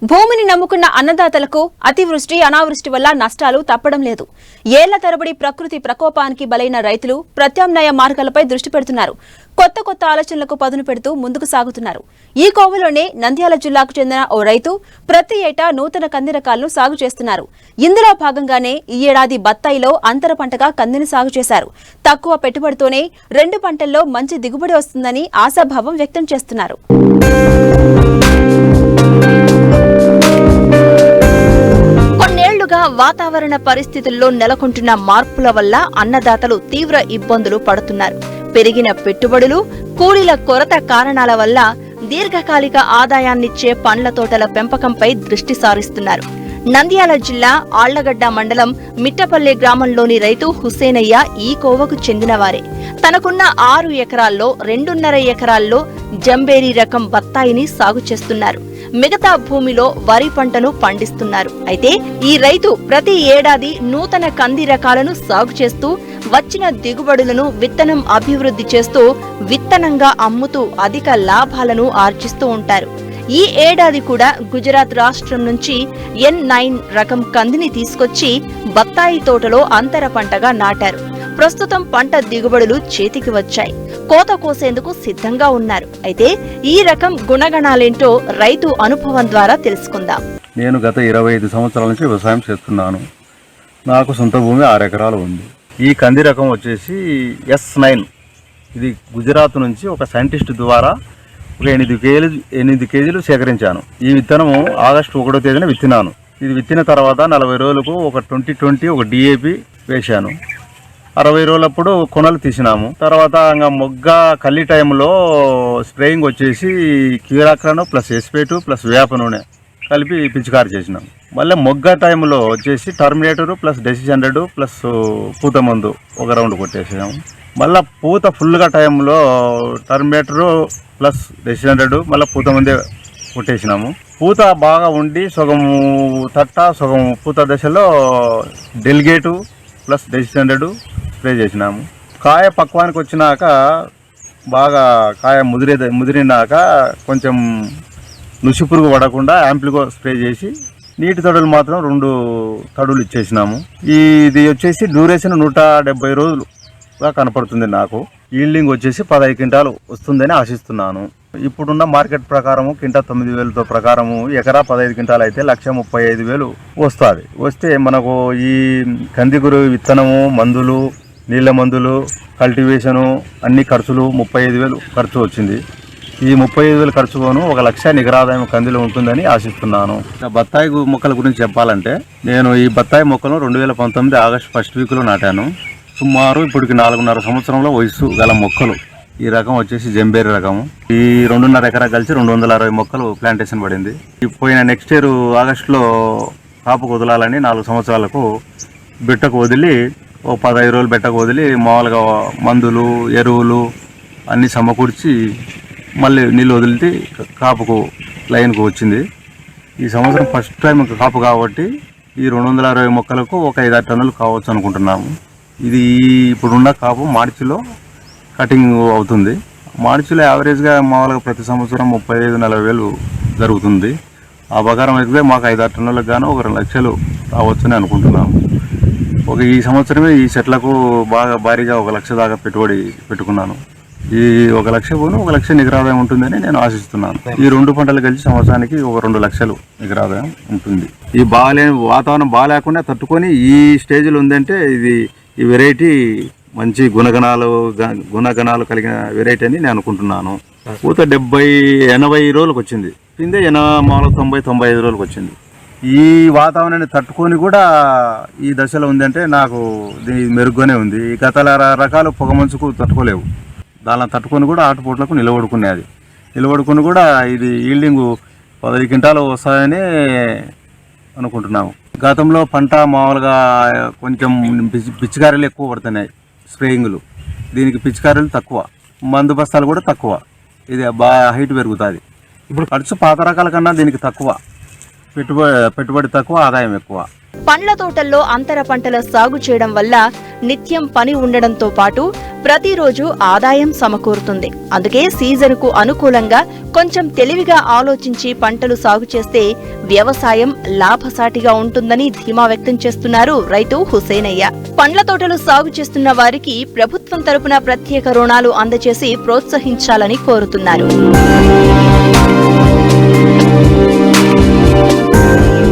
భూమిని నమ్ముకున్న అన్నదాతలకు అతివృష్టి అనావృష్టి వల్ల నష్టాలు తప్పడం లేదు. ఏళ్ల తరబడి ప్రకృతి ప్రకోపానికి బలైన రైతులు ప్రత్యామ్నాయ మార్గాలపై దృష్టి పెడుతున్నారు. కొత్త ఆలోచనలకు పదును పెడుతూ ముందుకు సాగుతున్నారు. ఈ కోవలోనే నంద్యాల జిల్లాకు చెందిన ఓ రైతు ప్రతి ఏటా నూతన కంది రకాలను సాగు చేస్తున్నారు. ఇందులో భాగంగానే ఈ ఏడాది బత్తాయిలో అంతర పంటగా కందిని సాగు చేశారు. తక్కువ పెట్టుబడితోనే 2 పంటల్లో మంచి దిగుబడి వస్తుందని ఆశాభావం వ్యక్తం చేస్తున్నారు. వాతావరణ పరిస్థితుల్లో నెలకొంటున్న మార్పుల వల్ల అన్నదాతలు తీవ్ర ఇబ్బందులు పడుతున్నారు. పెరిగిన పెట్టుబడులు, కూలీల కొరత కారణాల వల్ల దీర్ఘకాలిక ఆదాయాన్నిచ్చే పండ్ల తోటల పెంపకంపై దృష్టి సారిస్తున్నారు. నంద్యాల జిల్లా ఆళ్లగడ్డ మండలం మిట్టపల్లె గ్రామంలోని రైతు హుసేనయ్య ఈ కోవకు చెందినవారే. తనకున్న 6 ఎకరాల్లో 2.5 ఎకరాల్లో జంబేరీ రకం బత్తాయిని సాగు చేస్తున్నారు. మిగతా భూమిలో వరి పంటను పండిస్తున్నారు. అయితే ఈ రైతు ప్రతి ఏడాది నూతన కంది రకాలను సాగు చేస్తూ వచ్చిన దిగుబడులను విత్తనం అభివృద్ధి చేస్తూ విత్తనంగా అమ్ముతూ అధిక లాభాలను ఆర్జిస్తూ ఉంటారు. ఈ ఏడాది కూడా గుజరాత్ రాష్ట్రం నుంచి N9 రకం కందిని తీసుకొచ్చి బత్తాయి తోటలో అంతర పంటగా నాటారు. ప్రస్తుతం పంట దిగుబడులు చేతికి వచ్చాయి. కోత కోసేందుకు సిద్ధంగా ఉన్నారు. అయితే ఈ రకం గుణగణాలేంటో రైతు అనుభవం ద్వారా తెలుసుకుందాం. నేను గత 25 సంవత్సరాల నుంచి వ్యవసాయం చేస్తున్నాను. నాకు సొంత భూమి 6 ఎకరాలు ఉంది. ఈ కంది రకం వచ్చేసి S9. ఇది గుజరాత్ నుంచి ఒక సైంటిస్ట్ ద్వారా ఒక 8 కేజీలు సేకరించాను. ఈ విత్తనము ఆగస్టు 1వ తేదీన విత్తినాను. ఇది విత్తిన తర్వాత 40 రోజులకు ఒక 2020 ఒక DAP వేశాను. 60 రోజులప్పుడు కొనలు తీసినాము. తర్వాత ఇంకా మొగ్గ కల్లి టైంలో స్ప్రేయింగ్ వచ్చేసి క్యూరాక్రాను ప్లస్ ఎస్పేటు ప్లస్ వేప నూనె కలిపి పిచికారి చేసినాం. మళ్ళీ మొగ్గ టైంలో వచ్చేసి టర్మినేటరు ప్లస్ డెసిస్100 ప్లస్ పూత మందు ఒక రౌండ్ కొట్టేసాము. మళ్ళీ పూత ఫుల్గా టైంలో టర్మినేటరు ప్లస్ డెసిస్100 మళ్ళీ పూత మందే కొట్టేసినాము. పూత బాగా ఉండి సగము తట్ట సగం పూత దశలో డెలిగేటు ప్లస్ డెసిస్100 స్ప్రే చేసినాము. కాయ పక్వానికి వచ్చినాక బాగా కాయ ముదిరినాక కొంచెం నుసి పురుగు పడకుండా యాంప్లిగో స్ప్రే చేసి నీటి తడులు మాత్రం 2 తడులు ఇచ్చేసినాము. ఇది వచ్చేసి డ్యూరేషన్ 170 రోజులుగా కనపడుతుంది. నాకు ఈల్డింగ్ వచ్చేసి 15 క్వింటాలు వస్తుందని ఆశిస్తున్నాను. ఇప్పుడున్న మార్కెట్ ప్రకారము క్వింటా 9,000తో ప్రకారము ఎకరా 15 క్వింటాలు అయితే 1,35,000 వస్తుంది. వస్తే మనకు ఈ కందిగురు విత్తనము, మందులు, నీళ్ళ మందులు, కల్టివేషను అన్ని ఖర్చులు 35,000 ఖర్చు వచ్చింది. ఈ 35,000 ఖర్చును 1,00,000 నికరాదాయం కందిలో ఉంటుందని ఆశిస్తున్నాను. బత్తాయి మొక్కల గురించి చెప్పాలంటే నేను ఈ బత్తాయి మొక్కను 2019 ఆగస్టు 1st వీక్లో నాటాను. సుమారు ఇప్పటికి 4.5 సంవత్సరంలో వయసు గల మొక్కలు. ఈ రకం వచ్చేసి జంబేరి రకము. ఈ 2.5 ఎకరా కలిసి 260 మొక్కలు ప్లాంటేషన్ పడింది. పోయిన నెక్స్ట్ ఇయర్ ఆగస్టులో కాపుకు వదలాలని 4 సంవత్సరాలకు బిట్టకు వదిలి 15 రోజులు బిట్టకు వదిలి మామూలుగా మందులు, ఎరువులు అన్నీ సమకూర్చి మళ్ళీ నీళ్ళు వదిలితే కాపుకు లైన్కు వచ్చింది. ఈ సంవత్సరం ఫస్ట్ టైం కాపు కాబట్టి ఈ 260 మొక్కలకు ఒక 5-6 టన్నులు కావచ్చు అనుకుంటున్నాము. ఇది ఇప్పుడున్న కాపు మార్చిలో కటింగ్ అవుతుంది. మార్చిలో యావరేజ్గా మామూలుగా ప్రతి సంవత్సరం 35,000-40,000 జరుగుతుంది. ఆ ప్రకారం అయితే మాకు 5-6 టన్నులకు గాను 1 లక్షలు రావచ్చని అనుకుంటున్నాము. ఈ సంవత్సరమే ఈ చెట్లకు బాగా భారీగా 1 లక్ష దాకా పెట్టుబడి పెట్టుకున్నాను. ఈ 1 లక్ష పోను 1 లక్ష నికరాదాయం ఉంటుందని నేను ఆశిస్తున్నాను. ఈ 2 పంటలు కలిసి సంవత్సరానికి ఒక 2 లక్షలు నికరాదాయం ఉంటుంది. ఈ వాతావరణం బాగాలేకుండా తట్టుకొని ఈ స్టేజ్లో ఉందంటే ఈ వెరైటీ మంచి గుణగణాలు కలిగిన వెరైటీ అని నేను అనుకుంటున్నాను. పూత 70-80 రోజులకు వచ్చింది. పిందే 90-95 రోజులకు వచ్చింది. ఈ వాతావరణాన్ని తట్టుకొని కూడా ఈ దశలో ఉందంటే నాకు మెరుగ్గానే ఉంది. ఈ గత రకాలు పొగ మంచుకు తట్టుకోలేవు. దానిని తట్టుకొని కూడా ఆటుపోట్లకు నిలబడుకుని కూడా ఇది ఈల్డింగ్ 15 క్వింటాలు వస్తాయని అనుకుంటున్నాము. గతంలో పంట మామూలుగా కొంచెం పిచికారీలు ఎక్కువ పడుతున్నాయి, స్ప్రేయింగ్లు. దీనికి పిచికారీలు తక్కువ, మందు బస్తాలు కూడా తక్కువ. ఇది బాగా హైట్ పెరుగుతుంది. ఇప్పుడు ఖర్చు పాత రకాల కన్నా దీనికి తక్కువ, పెట్టుబడి తక్కువ, ఆదాయం ఎక్కువ. పండ్ల తోటల్లో అంతర పంటల సాగు చేయడం వల్ల నిత్యం పని ఉండడంతో పాటు ప్రతిరోజు ఆదాయం సమకూరుతుంది. అందుకే సీజన్కు అనుకూలంగా కొంచెం తెలివిగా ఆలోచించి పంటలు సాగు చేస్తే వ్యవసాయం లాభసాటిగా ఉంటుందని ధీమా వ్యక్తం చేస్తున్నారు రైతు హుసేనయ్య. పండ్ల తోటలు సాగు చేస్తున్న వారికి ప్రభుత్వం తరపున ప్రత్యేక రుణాలు అందజేసి ప్రోత్సహించాలని కోరుతున్నారు.